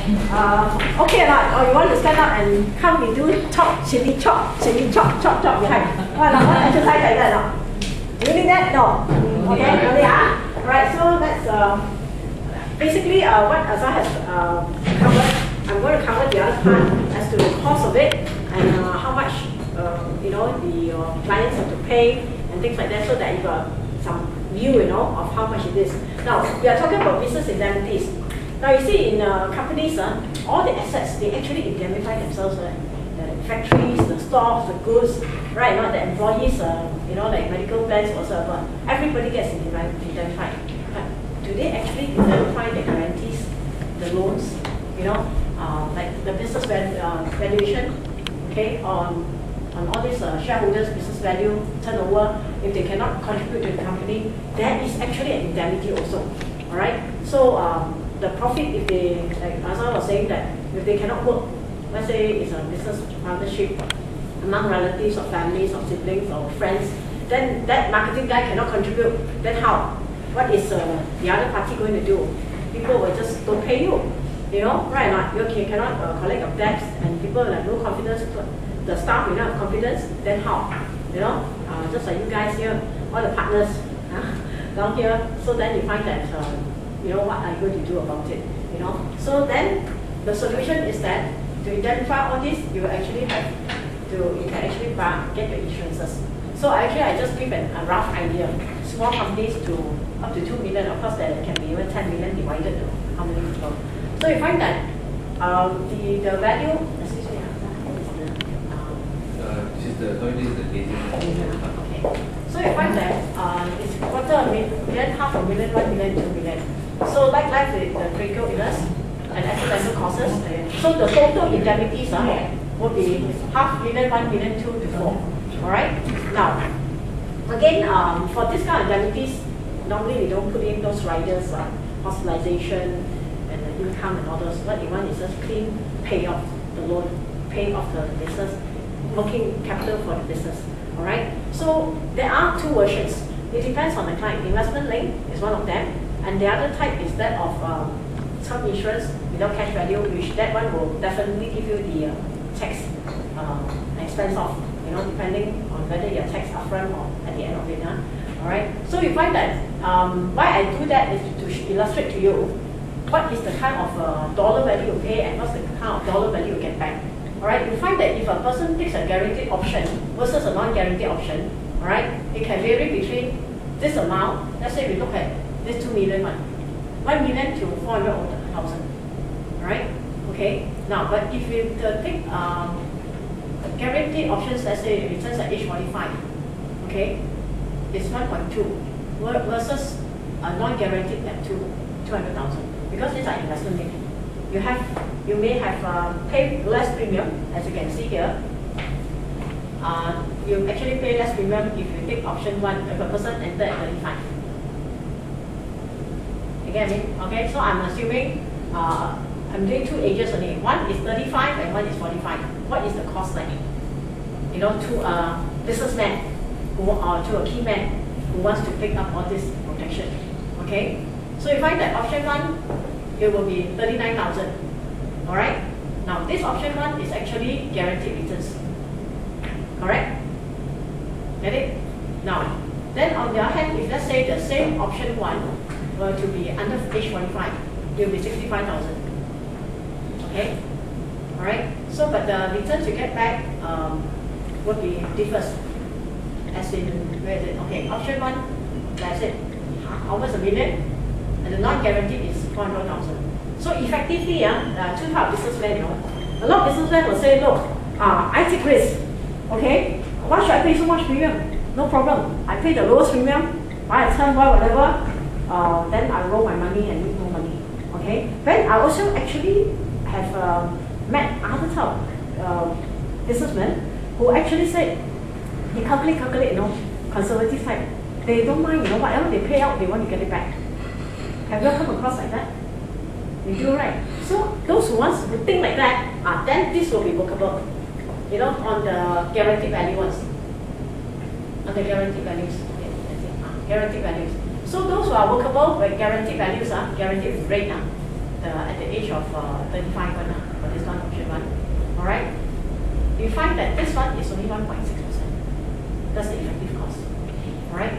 Okay or not? Or you want to stand up and come we do chop, chili chop, chop behind. What exercise like that? No? Do you need that? No. Okay, no need. Alright, so that's basically what Azhar has covered. I'm going to cover the other part as to the cost of it and how much the clients have to pay and things like that, so that you got some view, of how much it is. Now we are talking about business indemnities. Now you see in companies, all the assets they actually indemnify themselves. The factories, the stocks, the goods, right? Not the employees, like medical plans whatsoever. Everybody gets indemnified. But do they actually indemnify the guarantees, the loans? Like the business valuation, okay, on all these shareholders' business value, turnover, if they cannot contribute to the company, there is actually an indemnity also, all right? So the profit, if they, like Azhar was saying that, if they cannot work, let's say it's a business partnership among relatives or families or siblings or friends, then that marketing guy cannot contribute, then how? What is the other party going to do? People will just don't pay you. Right or not? You cannot collect your debts, and people have no confidence. The staff will not have confidence. Then how? Just like you guys here, all the partners down here. So then you find that what are you going to do about it? So then the solution is that to identify all this, you actually have to you can actually get your insurances. So actually, I just give a rough idea. Small companies to up to 2 million. Of course, there can be even 10 million divided to how many people. So you find that the value, excuse me, this is the okay. So you find that it's $250,000, $500,000, $1 million, $2 million. So like with the critical illness and accidental causes, so the total indemnities would be $500,000, $1 million, 2 to 4. All right. Now, again, for this kind of indemnities, normally we don't put in those riders, hospitalization, and the income and all those. What you want is just clean pay off the loan, pay off the business, working capital for the business. All right. So there are two versions. It depends on the client. Investment link is one of them, and the other type is that of term insurance without cash value, which that one will definitely give you the tax expense off. Depending on whether you're taxed upfront or at the end of it. All right. So you find that why I do that is to illustrate to you what is the kind of dollar value you pay and what's the kind of dollar value you get back. All right. You find that if a person takes a guaranteed option versus a non-guaranteed option, all right, it can vary between this amount. Let's say we look at this 2 million one, 1 million to 400,000. All right. Okay. Now, but if you take guaranteed options, let's say it returns at age 45, okay, it's 1.2 versus a non-guaranteed at 200,000, because these are investment linked. You may have paid less premium, as you can see here. You actually pay less premium if you take option 1 if a person entered at 35. You get me? Okay, so I'm assuming I'm doing 2 ages only. One is 35 and one is 45. What is the cost like? To a businessman or to a key man who wants to pick up all this protection. Okay? So you find that option 1, it will be 39,000. Alright? Now this option 1 is actually guaranteed returns. Correct? Get it? Now, then on the other hand, if let's say the same option 1 were to be under age 45, it will be 65,000. Okay? Alright? So, but the returns you get back would be differs. As in, where is it? Okay, option 1, that's it. Almost $1 million. And the non-guaranteed is 400,000. So effectively, two types of businessmen, a lot of businessmen will say, look, I take risk. Okay? Why should I pay so much premium? No problem. I pay the lowest premium, buy a term, buy whatever, then I roll my money and make more money. Okay? Then I also actually have met other type of businessmen who actually said, they calculate, conservative type. They don't mind, whatever they pay out, they want to get it back. Have you come across like that? You do, right? So those who want to think like that, then this will be workable. On the guaranteed value ones. On the guaranteed values. Okay, that's it. Guaranteed values. So those who are workable with guaranteed values, guaranteed rate, at the age of 35 for this one, option 1. Alright? You find that this one is only 1.6%. That's the effective cost. Alright?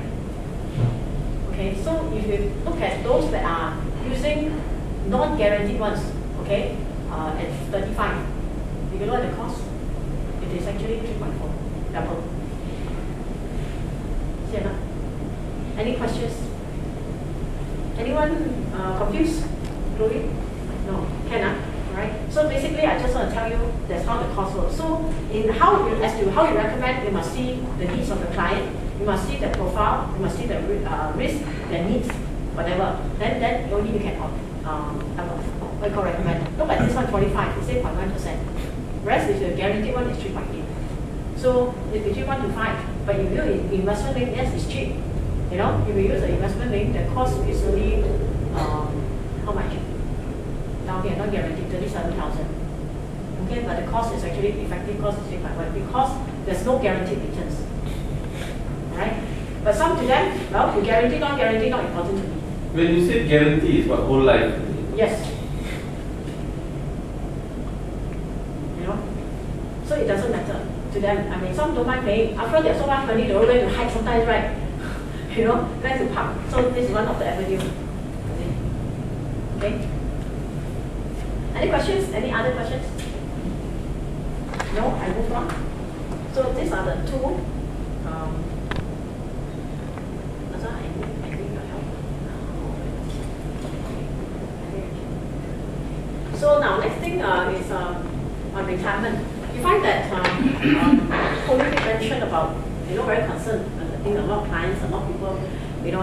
Okay, so if you look at those that are using non-guaranteed ones, okay, at 35, you can look at the cost. It is actually 3.4, double. See or not? Any questions? Anyone confused? Chloe? No, can right? So basically, I just want to tell you that's how the cost works. So in as to how you recommend, you must see the needs of the client, you must see the profile, you must see the risk, the needs, whatever. Then only you can what you call recommend. Look at this one, 45, it's 8.1%. Whereas if the guaranteed one is 3.8. So it's between 1 to 5. But if you use investment link, yes, it's cheap. You know, if you use the investment link, the cost is only how much? Down here, not guaranteed, 37,000. Okay, but the cost is actually effective cost is 3.1 because there's no guaranteed returns. Right? But some to them, well, you guarantee, not important to me. When you say guarantee, it's what, whole life? Yes. You know? So it doesn't matter to them. I mean, some don't mind paying. After they have so much money, they don't like to hide sometimes, right? You know, where to park. So this is one of the avenue. Okay? Any questions? Any other questions? No? I move on. So these are the two. I need your help. So now, next thing is on retirement. You find that Chloe mentioned about, very concerned. I think a lot of clients, a lot of people,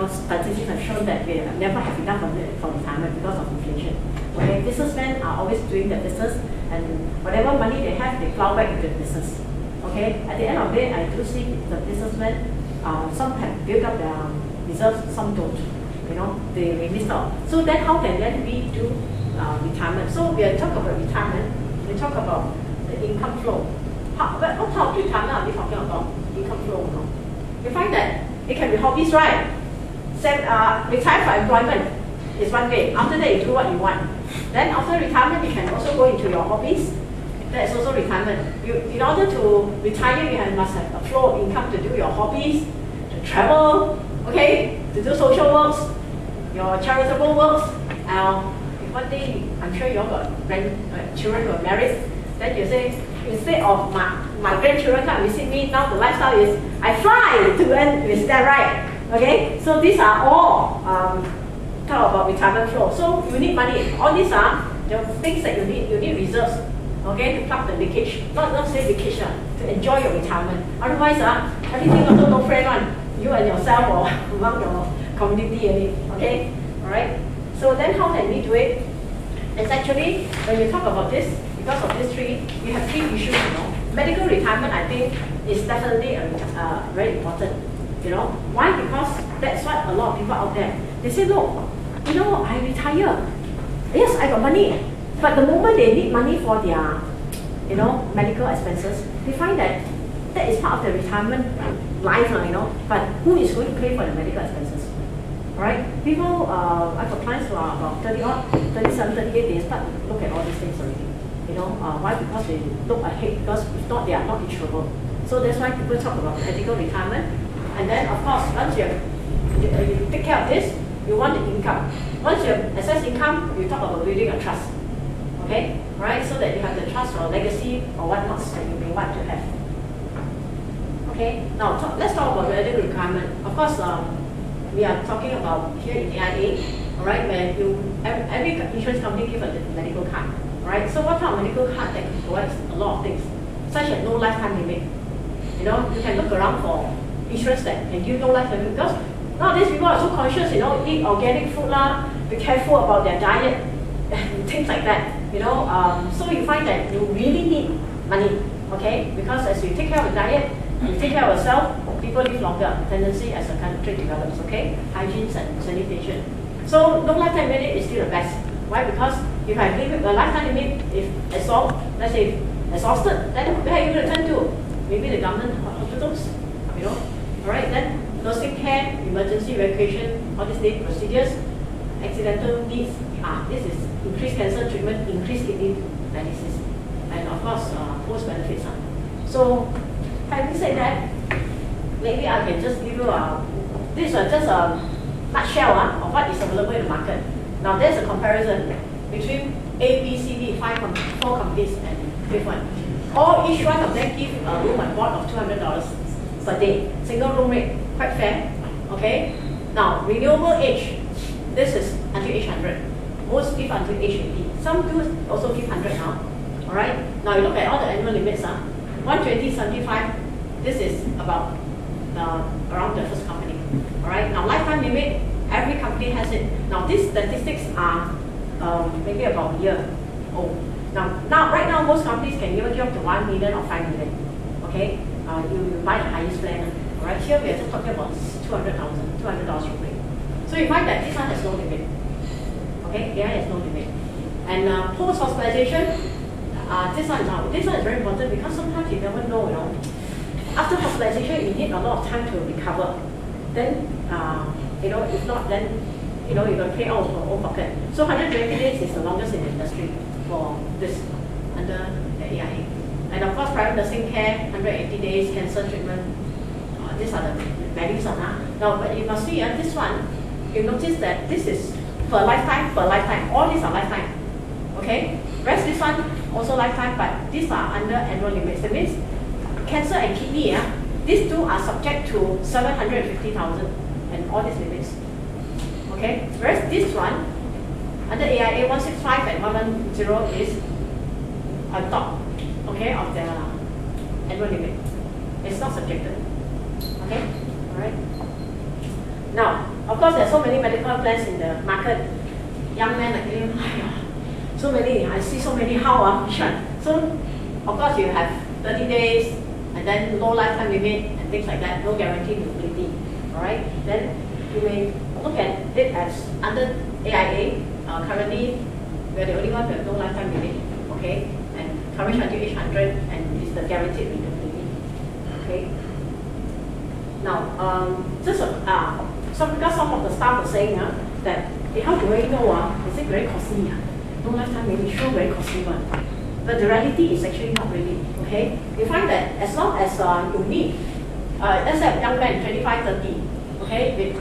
statistics have shown that they never have enough for retirement because of inflation. Okay, businessmen are always doing their business, and whatever money they have, they plow back into the business. Okay, at the end of the day, I do see the businessmen, some have built up their reserves, some don't. They release out. So then how can then we do retirement? So we are talking about retirement, we talk about the income flow. What type of retirement are we talking about? Income flow. You find that it can be hobbies, right? Retire for employment is one way. After that, you do what you want. Then after retirement, you can also go into your hobbies. That is also retirement. In order to retire, you must have a flow of income to do your hobbies, to travel, okay, to do social works, your charitable works. If one day, I'm sure you all got children who are married, then you say, instead of my grandchildren come visit me, now the lifestyle is I fly to visit them, right? Okay, so these are all talk about retirement flow. So you need money. All these are the things that you need. You need reserves, okay, to plug the leakage. Not say leakage, to enjoy your retirement. Otherwise, everything also no friend one. You and yourself or among your community, okay? Alright. So then how can we do it? It's actually when you talk about this, because of these three, we have three issues, Medical retirement, I think, is definitely very important. Why? Because that's what a lot of people out there, they say, look, I retire. Yes, I got money. But the moment they need money for their, medical expenses, they find that is part of their retirement life, but who is going to pay for the medical expenses? Alright? People, I've got clients who are about 37, 38, they start to look at all these things already. Why? Because they look ahead, because if not, they are not insurable. So that's why people talk about medical retirement. And then, of course, once you take care of this, you want the income. Once you have excess income, you talk about building a trust. Okay? Right? So that you have the trust or legacy or whatnot that you may want to have. Okay? Now, let's talk about medical requirement. Of course, we are talking about here in AIA, alright, where every insurance company gives a medical card. Right? So what kind of medical card that provides a lot of things, such as no lifetime limit. You can look around for insurance that can give no lifetime limit, because nowadays people are so conscious, eat organic food lah, be careful about their diet, and things like that. So you find that you really need money, okay? Because as you take care of the diet, you take care of yourself, people live longer. Tendency as the country develops, okay? Hygiene and sanitation. So no lifetime limit is still the best. Why? Because if I give a lifetime limit, if let's say exhausted, then where are you going to turn to? Maybe the government hospitals, Alright, then nursing care, emergency evacuation, all these procedures, accidental needs, this is increased cancer treatment, increased kidney dialysis, and of course post benefits. So having said that, maybe I can just give you this is just a nutshell of what is available in the market. Now there's a comparison between A, B, C, D, four companies and fifth one. Each one of them give a room and board of $200 per day. Single room rate, quite fair. Okay. Now renewable age, this is until age 100. Most give until age 80. Some do also give 100 now. Alright. Now you look at all the annual limits. 120, 75. This is about around the first company. Alright. Now lifetime limit, every company has it. Now these statistics are maybe about a year old. Now, right now, most companies can even give up to 1 million or 5 million. Okay, you buy the highest plan. Alright, here we are just talking about $200,000 room rate. So you find that this one has no limit. Okay, AI has no limit. And post hospitalization, this one is very important because sometimes you never know. After hospitalization, you need a lot of time to recover. Then, if not, then you're going to pay out of your own pocket. So 120 days is the longest in the industry for this under the AIA. And of course, private nursing care, 180 days, cancer treatment. These are the values. Now, but you must see this one, you notice that this is per lifetime. All these are lifetime. Okay? Rest this one, also lifetime, but these are under annual limits. That means cancer and kidney, these two are subject to 750,000 and all these limits. Okay? Whereas this one, under AIA 165 and 110 is on top, okay, of the annual limit. It's not subjected. Okay? Alright. Now, of course, there are so many medical plans in the market. Young men like you, so many, I see so many, how So, of course, you have 30 days and then no lifetime limit and things like that, no guaranteed durability. Alright? Then you may look at it as under AIA. Currently, we are the only one with no lifetime limit, okay, and coverage until age 100, and is the guaranteed renewability, okay. Now, because some of the staff are saying that how do I know? Is it very costly? No lifetime limit, sure, very costly one. But the reality is actually not really, okay. You find that as long as you need, let's say a young man, 25, 30, okay, with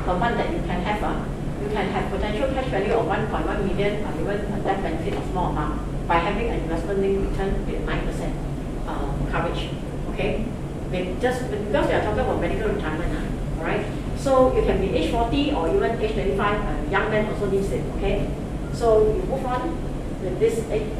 per month that you can have potential cash value of 1.1 million or even a death benefit of small amount by having an investment linked return with 9% coverage. Okay? Because we are talking about medical retirement, alright? So you can be age 40 or even age 25, young man also needs it. Okay? So you move on with this age.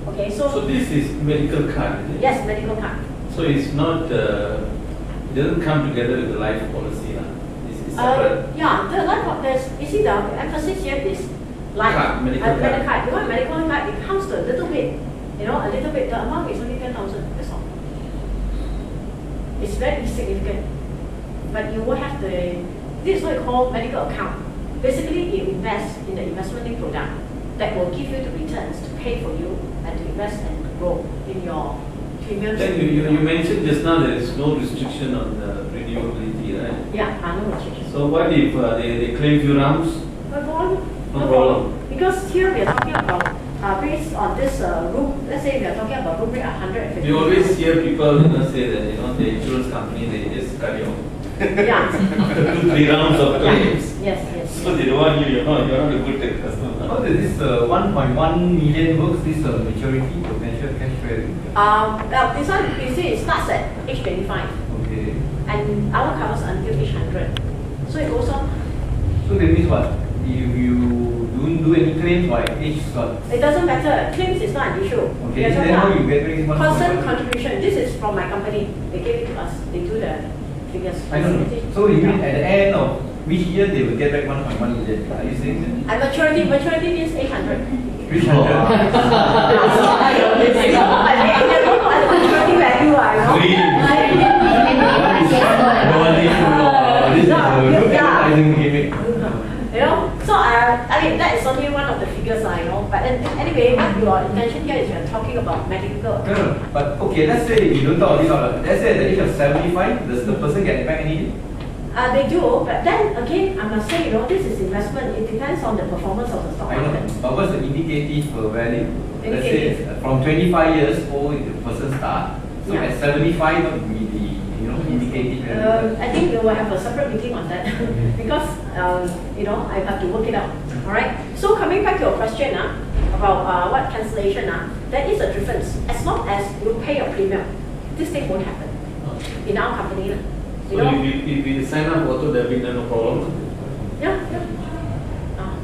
Okay, so this is medical card, is it? Yes, medical card. So it's not, it doesn't come together with the life policy. This is separate. Yeah, the life policy, you see the emphasis here is life. Card, medical card. You want medical card, it comes to a little bit, a little bit, the amount is only 10,000, that's all. It's very insignificant. But you will have this is what you call medical account. Basically, you invest in the investment linked product that will give you the returns to pay for you and to invest and grow in your premiums. Then you mentioned just now there is no restriction on the renewability, right? Yeah, no restriction. So what if they claim few rounds? No problem. Because here we are talking about based on this room. Let's say we are talking about room rate 150. You always hear people say that the insurance company they just cut you off. Yeah. After 2-3 rounds of claims. Yes. So they don't want you're not a good customer. How does this 1.1 million works? This maturity potential cash value? Well, this one you see it starts at age 25. Okay. And our covers until age 100. So it goes on. So that means what? If you don't do any claims by age what? It doesn't matter. Claims is not an issue. Okay. Then how you get this 1.1? Constant contribution. This is from my company. They gave it to us. They do the figures. I don't know. So you mean at the end of which year they will get back 1.1 million? Are you saying that? And maturity means 800. Which 100? Maturity value, This is a good advertising gimmick. So I mean that is only one of the figures, you know. But anyway, your intention here is you're talking about medical. No, but okay, let's say you don't talk about this. Let's say at the age of 75, does the person get back anything? They do, but then again, I must say, you know, this is investment. It depends on the performance of the stock I know, market. but what's the indicative value? Let's say from 25 years old, the person start. So Yeah. at 75, what would be the indicative value? I think we will have a separate meeting on that because you know, I have to work it out. All right. So coming back to your question about what cancellation there is a difference. As long as you pay your premium, this thing won't happen in our company. So if we sign up auto debit, then no problem. Yeah.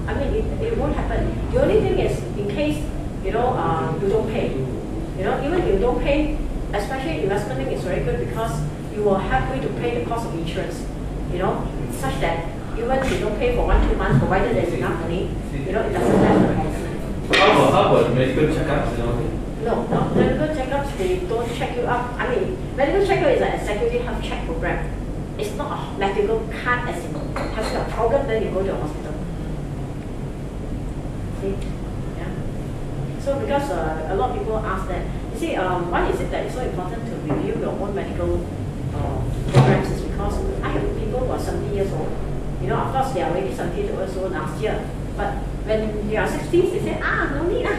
I mean, it won't happen. The only thing is, in case you know you don't pay. You know, even if you don't pay, especially investment link is very good because you will help you to pay the cost of insurance. You know, such that even if you don't pay for 1-2 months, provided there's enough money, you know, it doesn't matter the policy. How about medical checkups? You know? No, medical checkups, they don't check you up. I mean, medical checkup is an executive health check program. It's not a medical card as in having a problem, then you go to a hospital. See? Yeah. So because a lot of people ask that, you see, why is it that it's so important to review your own medical programs is because I have people who are 70 years old. You know, of course, they are already 70 years old last year. But when they are 60s, they say, no need lah.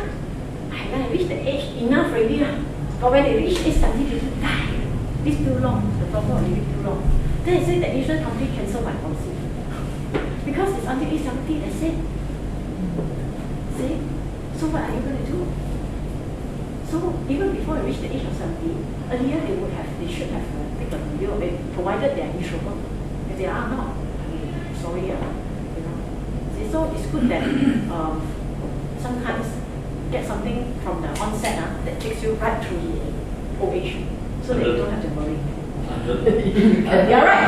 When I reach the age, enough already lah. But when they reach age 70, they say, die. This too long. The problem will live too long. Then they say the insurance company cancel my policy. Because it's until age 70, that's it. See? So what are you going to do? So even before you reach the age of 70, earlier they should have taken a review of it, provided they are insurable. If they are not, sorry, you know. See, so it's good that sometimes get something from the onset that takes you right through the old age, so that you don't have to worry. You're right.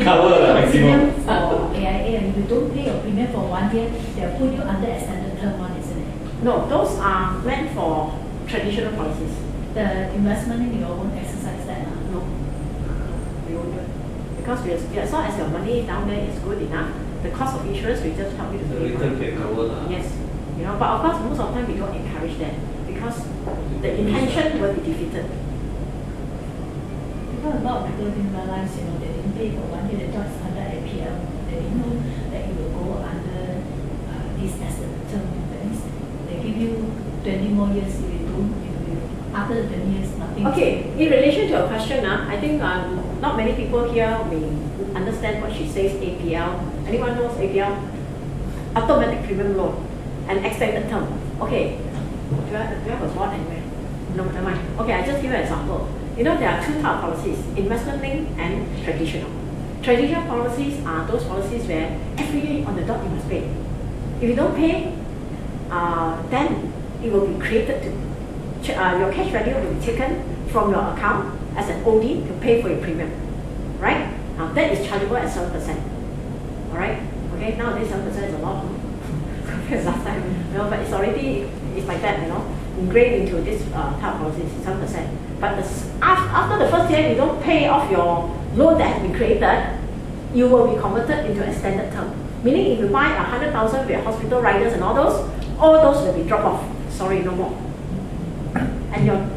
Cover the maximum for AIA, and you don't pay your premium for 1 year, they'll put you under extended term one, isn't it? No, those are meant for traditional policies. The investment, you won't exercise that. No, we won't do it. Because as long as your money down there is good enough, the cost of insurance will just help you to The pay return money. can cover that. Yes. You know, but of course, most of the time we don't encourage that because the intention will be defeated. Because a lot of people didn't realize, you know, they didn't pay for 1 year, they thought it's under APL. They didn't know that you will go under this as a term. They give you 20 more years if you don't, after the 20 years, nothing. Okay, in relation to your question, I think not many people here may understand what she says APL. Anyone knows APL? Automatic premium loan and extended term. Okay, do you have a board anywhere? No, never mind. Okay, I just give you an example. You know, there are two types of policies, investment link and traditional. Traditional policies are those policies where every year on the dot you must pay. If you don't pay, then it will be created to, your cash value will be taken from your account as an OD to pay for your premium, right? Now that is chargeable at 7%, all right? Okay, nowadays 7% is a lot compared to last time, you know, but it's already, it's like that, you know, engraved into this type of policy, 7%. But after the first year, you don't pay off your loan that has been created, you will be converted into extended term. Meaning if you buy 100,000 with hospital riders and all those will be drop off. Sorry, no more. And your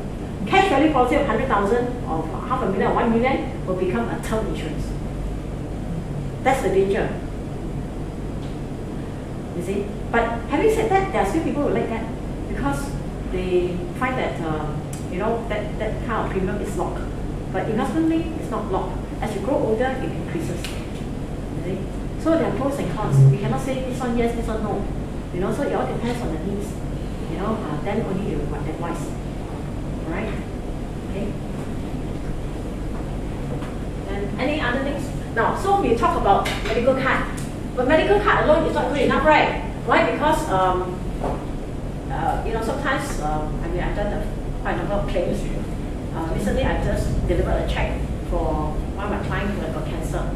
cash value policy of 100,000 or 500,000 or 1 million will become a term insurance. That's the danger. You see? But having said that, there are still people who like that because they find that you know, that kind of premium is locked. But investment link is not locked. As you grow older, it increases. You see? So there are pros and cons. We cannot say this one yes, this one no. You know, so it all depends on the needs. You know, then only you advise. Alright? Okay. And any other things? Now, so we talk about medical card. But medical card alone is not good enough, right? Why? Because you know, sometimes I mean, I've done quite a number of claims. Recently, I just delivered a check for one of my clients who had got cancer.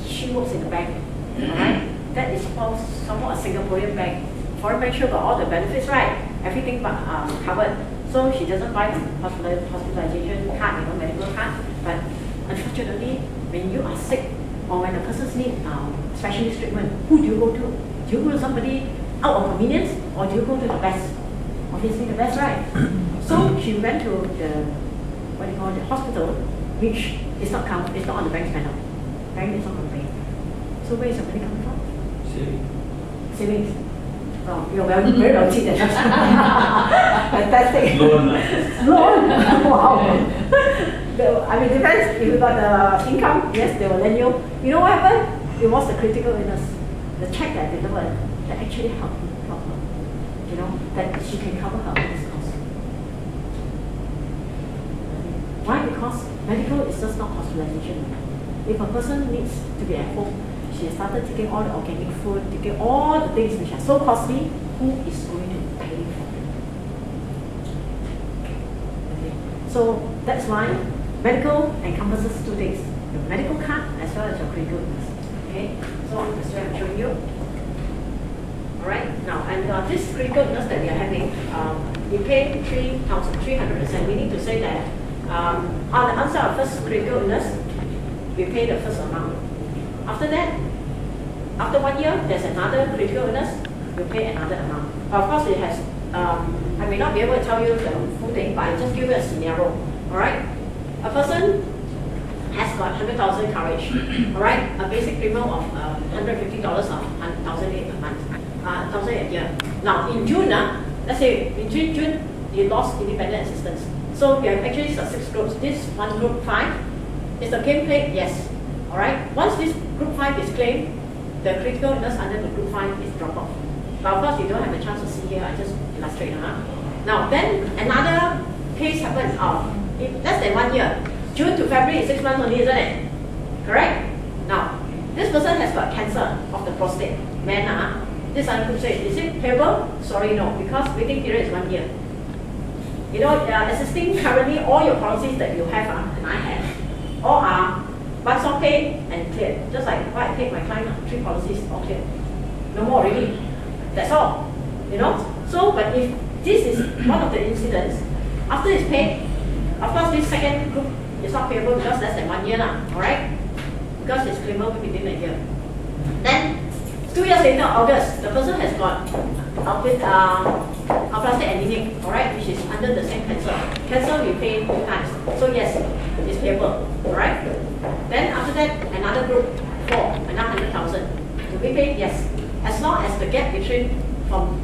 She works in the bank, alright? That is somewhat a Singaporean bank. Foreign bank sure got all the benefits, right? Everything but covered. So she doesn't buy hospitalization card, you know, medical card. But unfortunately, when you are sick or when a person needs specialist treatment, who do you go to? Do you go to somebody out of convenience, or do you go to the best? Obviously the best, right? So she went to the, the hospital, which is not covered, it's not on the bank's panel. Bank is not going to pay. So where is your money coming from? Savings. Oh, you're very well cheated. Fantastic. Loan. Loan. Wow. I mean, depends. If you got the income, yes, they will lend you. You know what happened? It was the critical illness. The check that I delivered that actually helped her. You know, that she can cover her own costs. Why? Because medical is just not hospitalization. If a person needs to be at home, she has started taking all the organic food, taking all the things which are so costly, who is going to pay for it? Okay. So that's why medical encompasses two things, your medical card as well as your critical illness. Okay, so that's what I'm showing you. Alright, now, and this critical illness that we are having, we pay 3,300%, meaning to say that on the answer of first critical illness, we pay the first amount. After that, after 1 year, there's another critical illness, you pay another amount. Of course, it has, I may not be able to tell you the full thing, but I just give you a scenario. Alright, a person has got 100,000 coverage. Alright, a basic premium of $150 or $1,008 a month. 1,000 a year. Now, in June, let's say in June, you lost independent assistance. So we have actually 6 groups. This one group 5 is the claim paid? Yes. Alright. Once this group 5 is claimed, the critical illness under the group 5 is drop off. But of course, you don't have a chance to see here. I just illustrate. Now, then another case happened in less than 1 year. June to February is 6 months only, isn't it? Correct? Now, this person has got cancer of the prostate. Man, this other group says, is it payable? Sorry, no, because waiting period is 1 year. You know, assisting currently all your policies that you have and I have, all are once off paid and cleared. Just like what I paid my client, 3 policies, all cleared. No more already. That's all. You know? So, but if this is one of the incidents, after it's paid, of course this second group is not payable because less than 1 year now, alright? Because it's claimable within a year. Then 2 years later, August, the person has got aplastic anemia, alright, which is under the same cancer. Cancer we pay 2 times. So yes, it's payable, alright? Then after that, another group 4, another 100,000. To be paid, yes. As long as the gap between from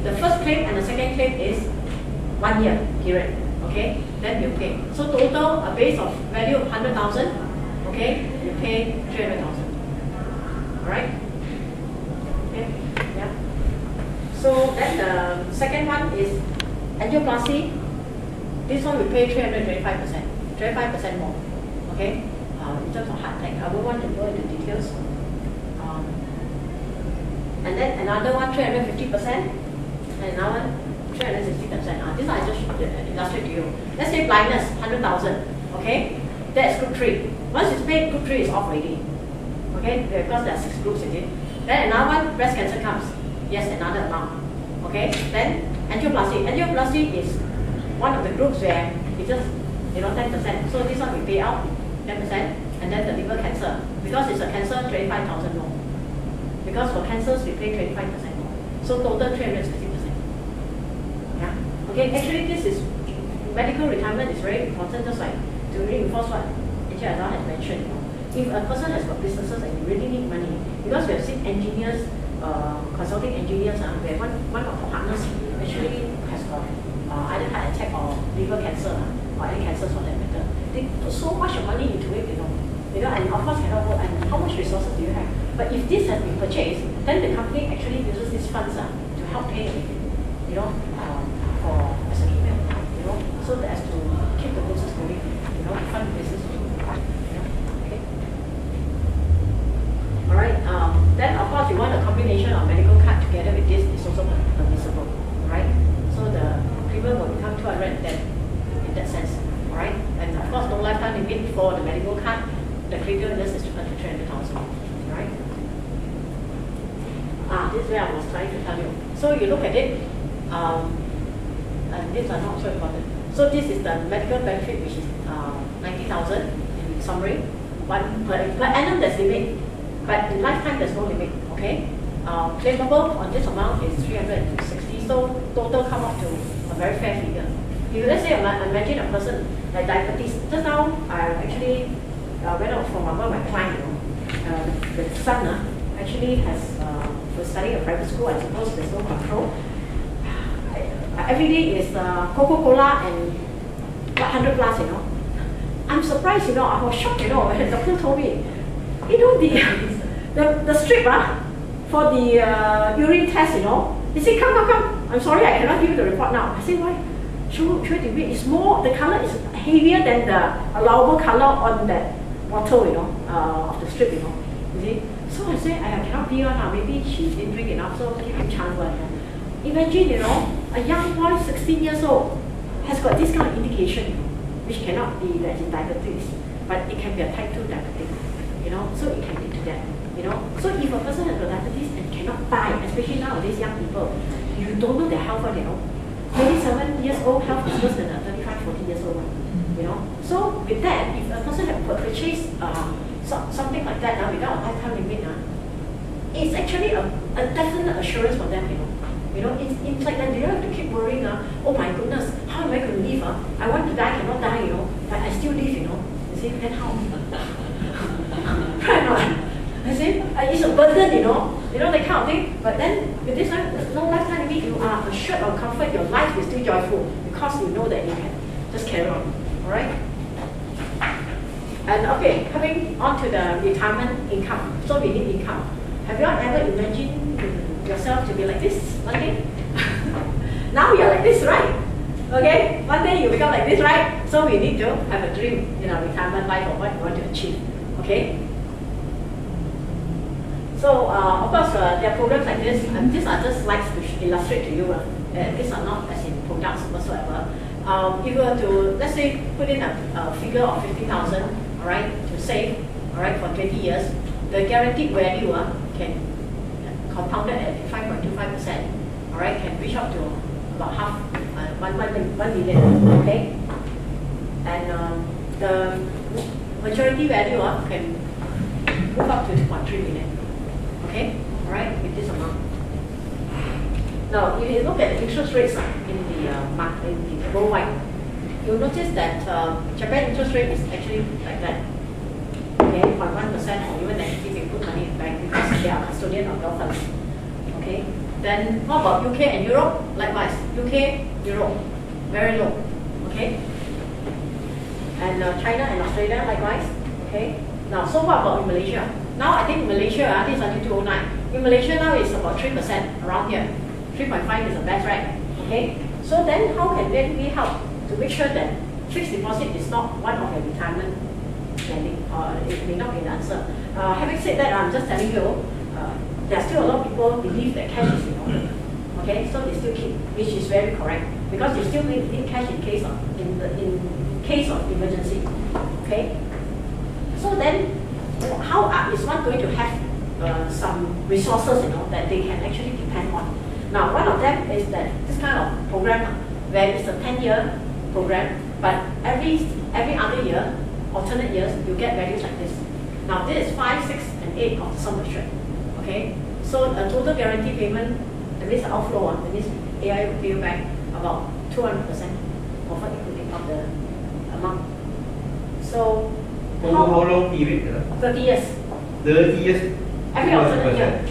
the first claim and the second claim is 1 year period, okay? Then you pay. So total, a base of value of 100,000, okay? You pay 300,000, alright? Okay, yeah. So then the second one is angioplasty. This one we pay 325%, 25% more. Okay, in terms of heart attack, I won't want to go into details. And then another one 350%, and another one 360%. This one I just illustrate to you. Let's say blindness 100,000. Okay, that's group 3. Once it's paid, group 3 is off already. Okay, because there are 6 groups in it. Then another one, breast cancer comes. Yes, another amount. Okay, then angioplasty. Angioplasty is one of the groups where it just, 10%. So this one we pay out 10%, and then the liver cancer. Because it's a cancer, 25,000 more. Because for cancers, we pay 25% more. So total 360%. Yeah. Okay, actually this is, medical retirement is very important, just like to reinforce what Ajahn has mentioned. If a person has got businesses and you really need money, because we have seen engineers, consulting engineers, we have one of the partners actually has got either heart attack or liver cancer, or any cancers for that matter. They put so much money into it, and of course cannot work, and how much resources do you have? But if this has been purchased, then the company actually uses these funds to help pay, for as a treatment, so that as to keep the business going, to fund the business. Okay. All right. Then of course you want a combination of medical card together with this is also permissible. All right. So the premium will become 210 in that sense. All right. And of course no lifetime limit for the medical card. The critical illness is 300,000. All right. This is where I was trying to tell you. So you look at it. And these are not so important. So this is the medical benefit, which is 90,000 in summary. Per annum there's limit, but in lifetime there's no limit. Okay. claimable on this amount is 360, so total come up to a very fair figure. If let's say imagine a person like diabetes, just now I actually went out from one of my clients, the son actually was studying a private school. I suppose there's no control. Every day is Coca-Cola and 100 plus, I'm surprised, I was shocked, when the doctor told me, the strip for the urine test, he said, come, I'm sorry, I cannot give you the report now. I said, why? Sure, it's more, the color is heavier than the allowable color on that bottle, of the strip, you see. So I said, I cannot be on now, maybe she didn't drink enough, so give him chance. Imagine, a young boy, 16 years old, has got this kind of indication, which cannot be that in diabetes, but it can be a type 2 diabetes, so it can lead to that, So if a person has got diabetes and cannot buy, especially nowadays young people, you don't know their health, 27 years old, health is worse than a 35, 40 years old one, So with that, if a person has purchased something like that without a lifetime limit, it's actually a definite assurance for them, it's like that they don't have to keep worrying, oh my goodness, how am I going to live? I want to die, cannot die, but I still live, you see, then how? Right or not? I say, it's a burden, that kind of thing. But then with this one, there's no lifetime limit, you are assured of comfort, your life is still joyful because you know that you can just carry on. Alright? And okay, coming on to the retirement income. So we need income. Have you ever imagined yourself to be like this one day? Now you're like this, right? Okay, one day you become like this, right? So we need to have a dream in our retirement life of what you want to achieve. Okay? So, of course, there are programs like this, and these are just slides to illustrate to you. These are not as in products whatsoever. If you were to, let's say, put in a figure of 50,000, all right, to save, all right, for 20 years, the guaranteed value can compounded at 5.25%, all right, can reach up to about half, 1 million, okay? And the maturity value can move up to 2.3 million. Okay, all right, with this amount. Now, if you look at the interest rates in the market, in the worldwide, you'll notice that Japan interest rate is actually like that. Okay, 0.1% or even negative if you put money in the bank because they are custodian of your funds. Okay, then what about UK and Europe? Likewise, UK, Europe, very low. Okay, and China and Australia likewise. Okay, now so what about in Malaysia? Now I think Malaysia, this is until 2009. In Malaysia now it's about 3% around here. 3.5 is the best, right? Okay. So then how can we help to make sure that fixed deposit is not one of your retirement planning, or it may not be an answer. Having said that, I'm just telling you, there are still a lot of people believe that cash is important. Okay, so they still keep, which is very correct, because you still need cash in case of emergency. Okay. So then, how is one going to have some resources, that they can actually depend on? Now, one of them is that this kind of program, where it's a 10-year program, but every other year, alternate years, you get values like this. Now, this is 5, 6, and 8 of the sum assured. Okay, so a total guarantee payment, that means the outflow, that means AI will pay you back about 200% of what you put in of the amount. So, how long period? 30 years. 30 years. Every alternate year.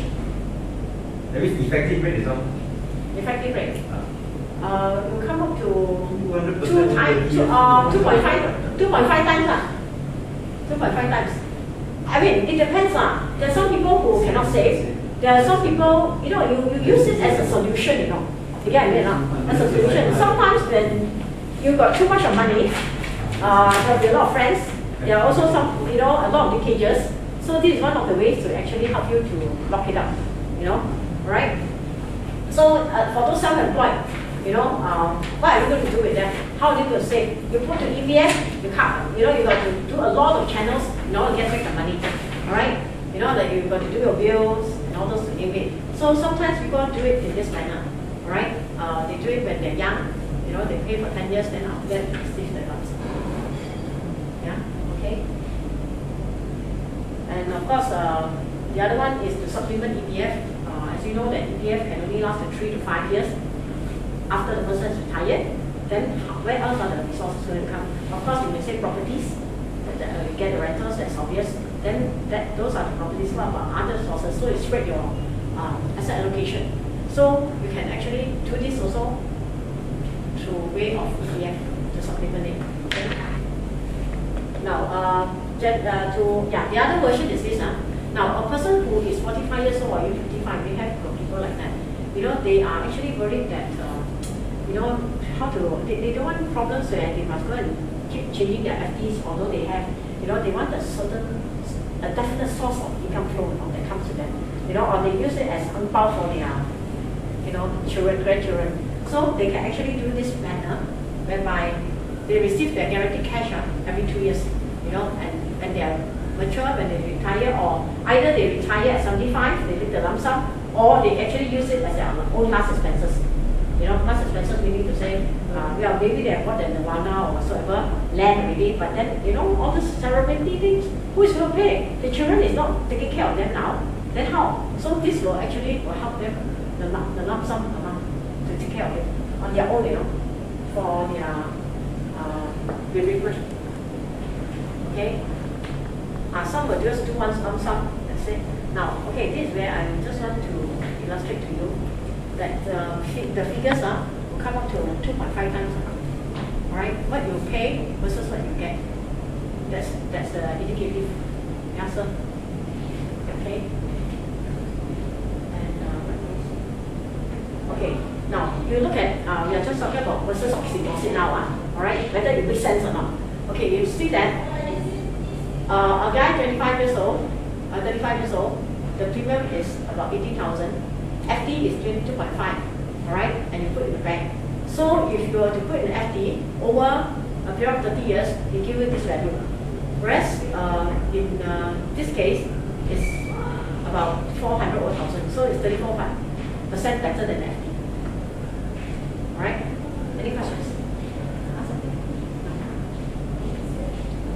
That means effective rate is how? Effective rate. Will come up to 200%. 2.5 times. 2.5 times. I mean, it depends. There are some people who cannot save. There are some people, you use it as a solution, You get what I mean? As a solution. Sometimes when you've got too much of money, there'll be a lot of friends. There are also some, a lot of leakages. So this is one of the ways to actually help you to lock it up, right? So for those self-employed, what are you going to do with them? How are you going to save? You put to EBS, you cut. You got to do a lot of channels in order to get back the money. All right? That you've got to do your bills and all those to name it. So sometimes people do it in this manner. All right? They do it when they're young. They pay for 10 years, then after that, they receive the funds. Yeah. Okay. And of course, the other one is to supplement EPF. as you know, that EPF can only last for 3 to 5 years after the person is retired. Then where else are the resources going to come? Of course, you may say properties, that you get the rentals, that's obvious. Then those are the properties. What about other sources? So you spread your asset allocation. So you can actually do this also through way of EPF to supplement it. Okay. Now, the other version is this. Now, a person who is 45 years old or even 55, we have people like that. You know, they are actually worried that, you know, they don't want problems where they must go and keep changing their FDs, although they have, you know, they want a definite source of income flow that comes to them. You know, or they use it as unbound for their, you know, children, grandchildren. So they can actually do this manner whereby they receive their guaranteed cash every 2 years, you know, and when they are mature, when they retire, or either they retire at 75, they take the lump sum, or they actually use it as their own last expenses. You know, last expenses meaning to say, well, maybe they have bought the Nirvana or whatsoever, land already, but then, you know, all these ceremony things, who is going to pay? The children is not taking care of them now, then how? So this will actually help them, the lump sum amount, to take care of it on their own, you know, for their bereavement. Okay? Some will just do one lump sum, that's it. Now, okay, this is where I just want to illustrate to you that the figures will come up to 2.5 times. Alright, what you pay versus what you get. That's the indicative answer. Okay. And okay, now you look at we are just talking about versus deposit now. Alright, whether it makes sense or not. Okay, you see that a guy 25 years old, 35 years old, the premium is about 80,000. FD is 22.5, all right, and you put in the bank. So if you were to put in FD over a period of 30 years, they give you this value. Whereas in this case, it's about 400,000, so it's 34% better than FD. All right, any questions?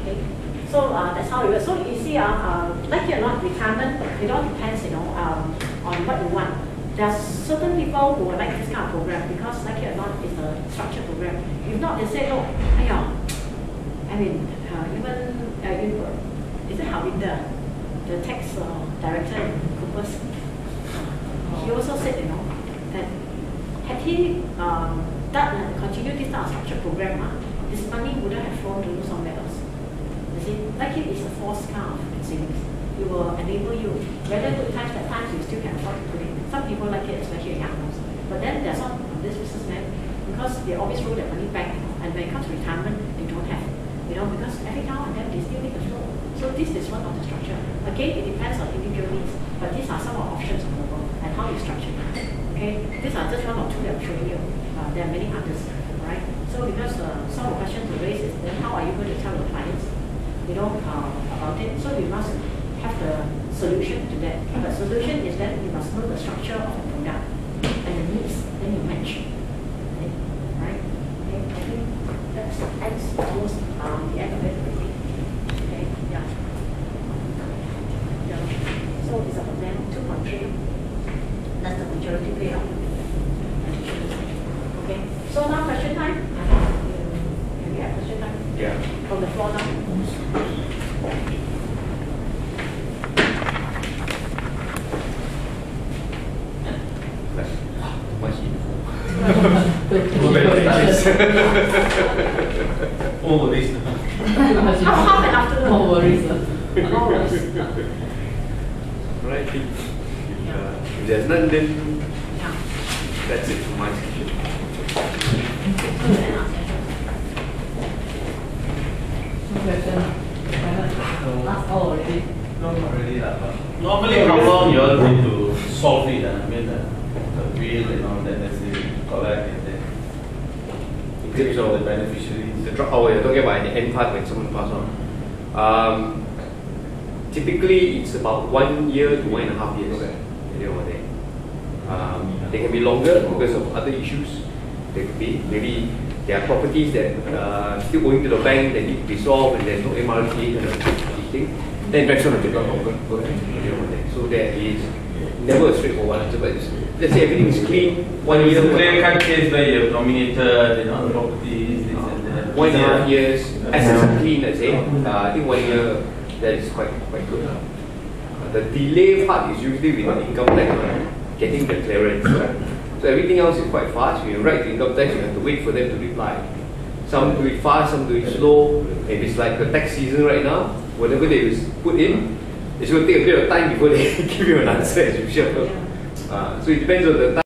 Okay. So that's how it works. So you see, like it or not, retirement, it all depends, you know, on what you want. There are certain people who like this kind of program because, like it or not, it's a structured program. If not, they say, no, I mean, even is it Harvinder, the tax director in Coopers? He also said, you know, that had he continued this kind of structured program, this money wouldn't have flown to somewhere else. You see, like it is a forced kind of savings. It will enable you, whether good times, bad times, you still can afford to put it. Some people like it, especially young ones. But then there's some of these businessmen, because they always roll their money back, and when it comes to retirement, they don't have. You know, because every now and then they still need a flow. So this is one of the structure. Again, it depends on individual needs, but these are some of the options available and how you structure it. Okay, these are just one or two that I'm showing you. There are many others, right? So because some of the questions to raise is, then how are you going to tell your clients, you know, about it? So you must have the solution to that. The solution is that you must know the structure of the product and the needs, then you match. Okay? Right? Okay, I think that's almost the end of it already. Okay, yeah. So it's about then 2.3. That's the majority payout. Okay. So now question time. Can we have question time? Yeah. From the floor now. Oh, this. Half an afternoon. No worries. No worries. Right. If there's none, then that's it for my session. Last all already. No, not really. Normally, how long you all need to solve it? I mean, the wheel and all that, let's say, collect it then. In terms of the beneficiaries. You're talking about the end part when someone passes on. Typically, it's about 1 year to 1.5 years. Okay. They can be longer because of other issues. They could be maybe there are properties that still going to the bank that need to be solved, and there's no MRT thing. Then next one will take a lot longer. So there is never a straightforward answer, but let's say everything is clean, 1 year. Clear-cut case where you have nominated, the properties, this and that. 1.5 years, assets are clean, let's say. I think 1 year, that is quite good. The delay part is usually with the income tax, getting the clearance. So everything else is quite fast. When you write the income tax, you have to wait for them to reply. Some do it fast, some do it slow. If it's like the tax season right now, whatever they put in, it's going to take a bit of time before they give you an answer as usual. So it depends on the time.